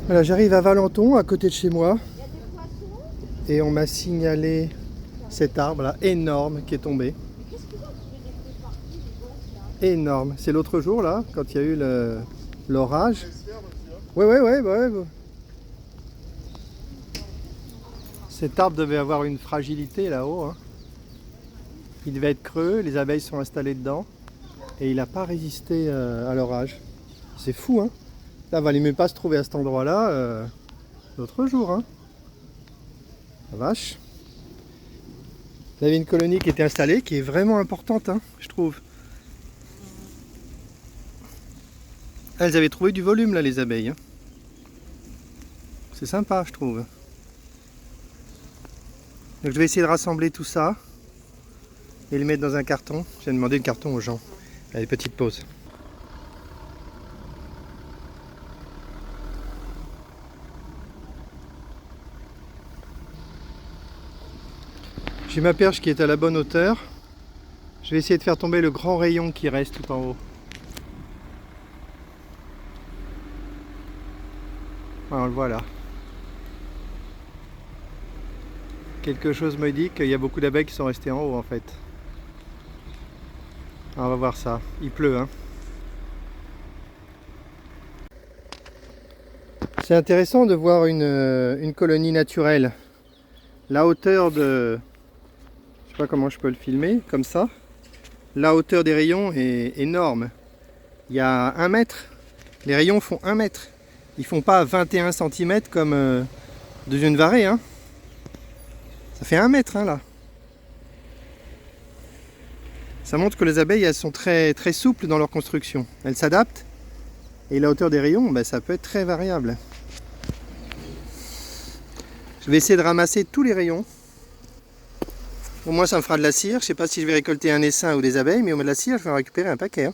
Voilà, j'arrive à Valenton, à côté de chez moi, et on m'a signalé cet arbre là, énorme, qui est tombé. Énorme. C'est l'autre jour là, quand il y a eu l'orage. Ouais. Cet arbre devait avoir une fragilité là-haut, hein. Il devait être creux, les abeilles sont installées dedans, et il n'a pas résisté à l'orage. C'est fou, hein. Là, il valait mieux pas se trouver à cet endroit-là l'autre jour, hein. La vache. Il y avait une colonie qui était installée, qui est vraiment importante, hein, je trouve. Elles avaient trouvé du volume là, les abeilles, hein. C'est sympa, je trouve. Donc je vais essayer de rassembler tout ça et le mettre dans un carton. J'ai demandé le carton aux gens. Allez, petite pause. J'ai ma perche qui est à la bonne hauteur. Je vais essayer de faire tomber le grand rayon qui reste tout en haut. Voilà, on le voit là. Quelque chose me dit qu'il y a beaucoup d'abeilles qui sont restées en haut en fait. Alors, on va voir ça. Il pleut, hein. C'est intéressant de voir une colonie naturelle. La hauteur de... Je sais pas comment je peux le filmer, comme ça. La hauteur des rayons est énorme. Il y a 1 mètre. Les rayons font 1 mètre. Ils font pas 21 cm comme de une varée, hein. Ça fait 1 mètre, hein, là. Ça montre que les abeilles, elles sont très souples dans leur construction. Elles s'adaptent. Et la hauteur des rayons, ben, ça peut être très variable. Je vais essayer de ramasser tous les rayons. Au moins, ça me fera de la cire. Je sais pas si je vais récolter un essaim ou des abeilles, mais au moins de la cire, je vais en récupérer un paquet, hein.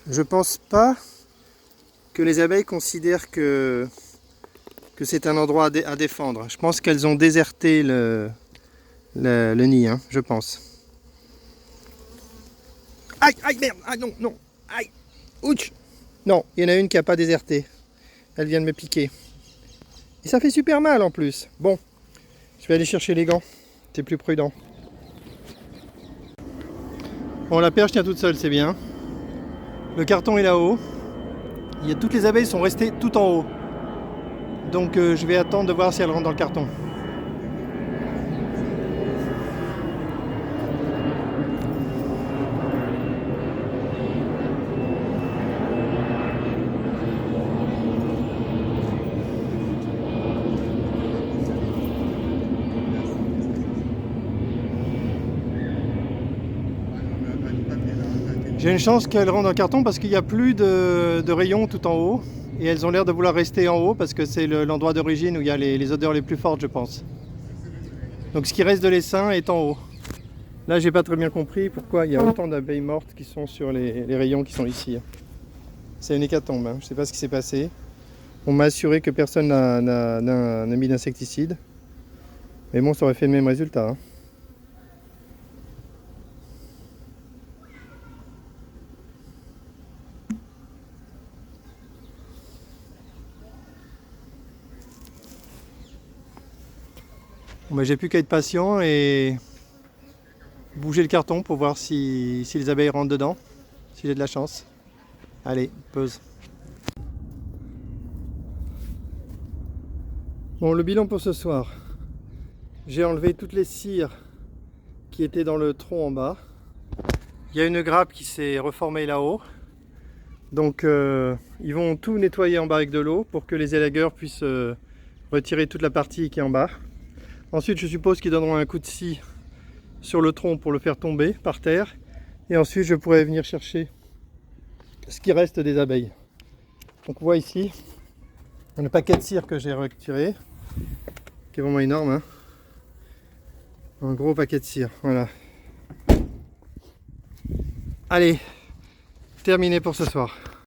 Je pense pas que les abeilles considèrent que c'est un endroit à défendre. Je pense qu'elles ont déserté le nid, hein, je pense. Aïe, aïe, merde, ah non, aïe, ouch. Non, il y en a une qui n'a pas déserté. Elle vient de me piquer. Et ça fait super mal en plus. Bon, je vais aller chercher les gants. C'est plus prudent. Bon, la perche tient toute seule, c'est bien. Le carton est là-haut. Toutes les abeilles sont restées tout en haut. Donc je vais attendre de voir si elles rentrent dans le carton. J'ai une chance qu'elles rentrent dans le carton parce qu'il n'y a plus de rayons tout en haut. Et elles ont l'air de vouloir rester en haut parce que c'est l'endroit d'origine où il y a les odeurs les plus fortes, je pense. Donc ce qui reste de l'essaim est en haut. Là, j'ai pas très bien compris pourquoi il y a autant d'abeilles mortes qui sont sur les rayons qui sont ici. C'est une hécatombe, hein. Je sais pas ce qui s'est passé. On m'a assuré que personne n'a mis d'insecticide. Mais bon, ça aurait fait le même résultat, hein. Bon, bah, j'ai plus qu'à être patient et bouger le carton pour voir si les abeilles rentrent dedans, si j'ai de la chance. Allez, pause. Bon, le bilan pour ce soir. J'ai enlevé toutes les cires qui étaient dans le tronc en bas. Il y a une grappe qui s'est reformée là-haut. Donc ils vont tout nettoyer en bas avec de l'eau pour que les élagueurs puissent retirer toute la partie qui est en bas. Ensuite, je suppose qu'ils donneront un coup de scie sur le tronc pour le faire tomber par terre. Et ensuite, je pourrai venir chercher ce qui reste des abeilles. Donc on voit ici un paquet de cire que j'ai retiré, qui est vraiment énorme, hein. Un gros paquet de cire, voilà. Allez, terminé pour ce soir.